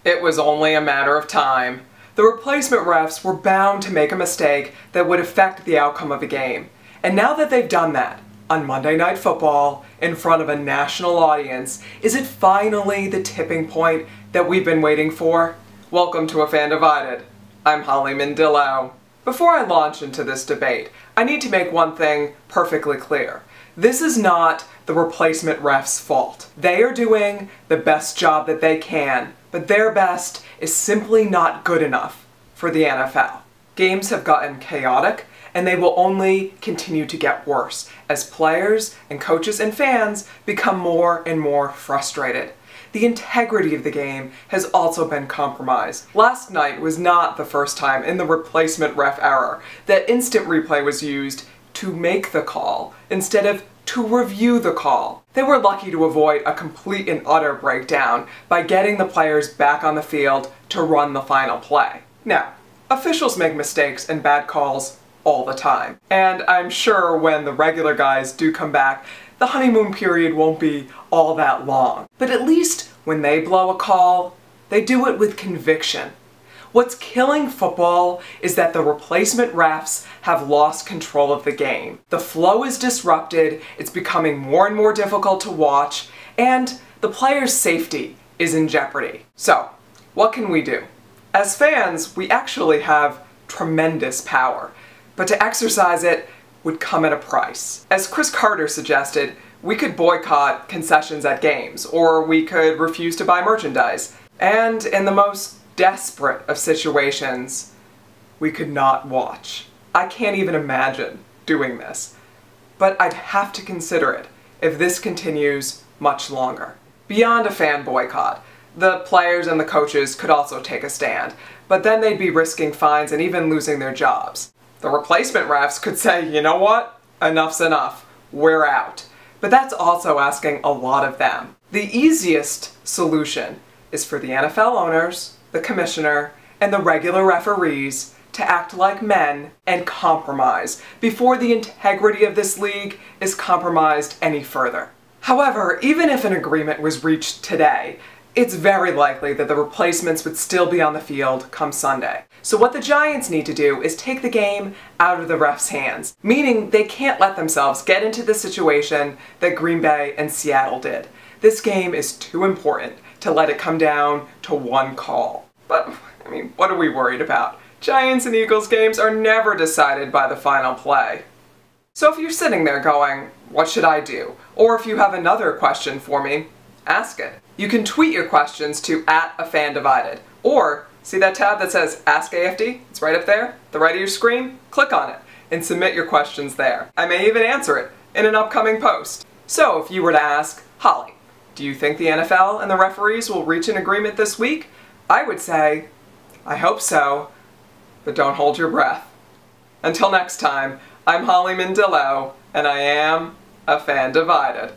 It was only a matter of time. The replacement refs were bound to make a mistake that would affect the outcome of the game. And now that they've done that, on Monday Night Football, in front of a national audience, is it finally the tipping point that we've been waiting for? Welcome to A Fan Divided. I'm Holly Mindillo. Before I launch into this debate, I need to make one thing perfectly clear. This is not the replacement refs' fault. They are doing the best job that they can, but their best is simply not good enough for the NFL. Games have gotten chaotic, and they will only continue to get worse as players and coaches and fans become more and more frustrated. The integrity of the game has also been compromised. Last night was not the first time in the replacement ref era that instant replay was used to make the call instead of to review the call. They were lucky to avoid a complete and utter breakdown by getting the players back on the field to run the final play. Now, officials make mistakes and bad calls all the time, and I'm sure when the regular guys do come back, the honeymoon period won't be all that long. But at least when they blow a call, they do it with conviction. What's killing football is that the replacement refs have lost control of the game. The flow is disrupted, it's becoming more and more difficult to watch, and the players' safety is in jeopardy. So, what can we do? As fans, we actually have tremendous power, but to exercise it would come at a price. As Chris Carter suggested, we could boycott concessions at games, or we could refuse to buy merchandise. And in the most desperate of situations, we could not watch. I can't even imagine doing this, but I'd have to consider it if this continues much longer. Beyond a fan boycott, the players and the coaches could also take a stand, but then they'd be risking fines and even losing their jobs. The replacement refs could say, you know what? Enough's enough. We're out. But that's also asking a lot of them. The easiest solution is for the NFL owners, the commissioner, and the regular referees to act like men and compromise before the integrity of this league is compromised any further. However, even if an agreement was reached today, it's very likely that the replacements would still be on the field come Sunday. So what the Giants need to do is take the game out of the refs' hands, meaning they can't let themselves get into the situation that Green Bay and Seattle did. This game is too important to let it come down to one call. But, I mean, what are we worried about? Giants and Eagles games are never decided by the final play. So if you're sitting there going, what should I do? Or if you have another question for me, ask it. You can tweet your questions to @AFanDivided, or see that tab that says Ask AFD? It's right up there, the right of your screen? Click on it and submit your questions there. I may even answer it in an upcoming post. So if you were to ask, Holly, do you think the NFL and the referees will reach an agreement this week? I would say, I hope so, but don't hold your breath. Until next time, I'm Holly Mindillo, and I am A Fan Divided.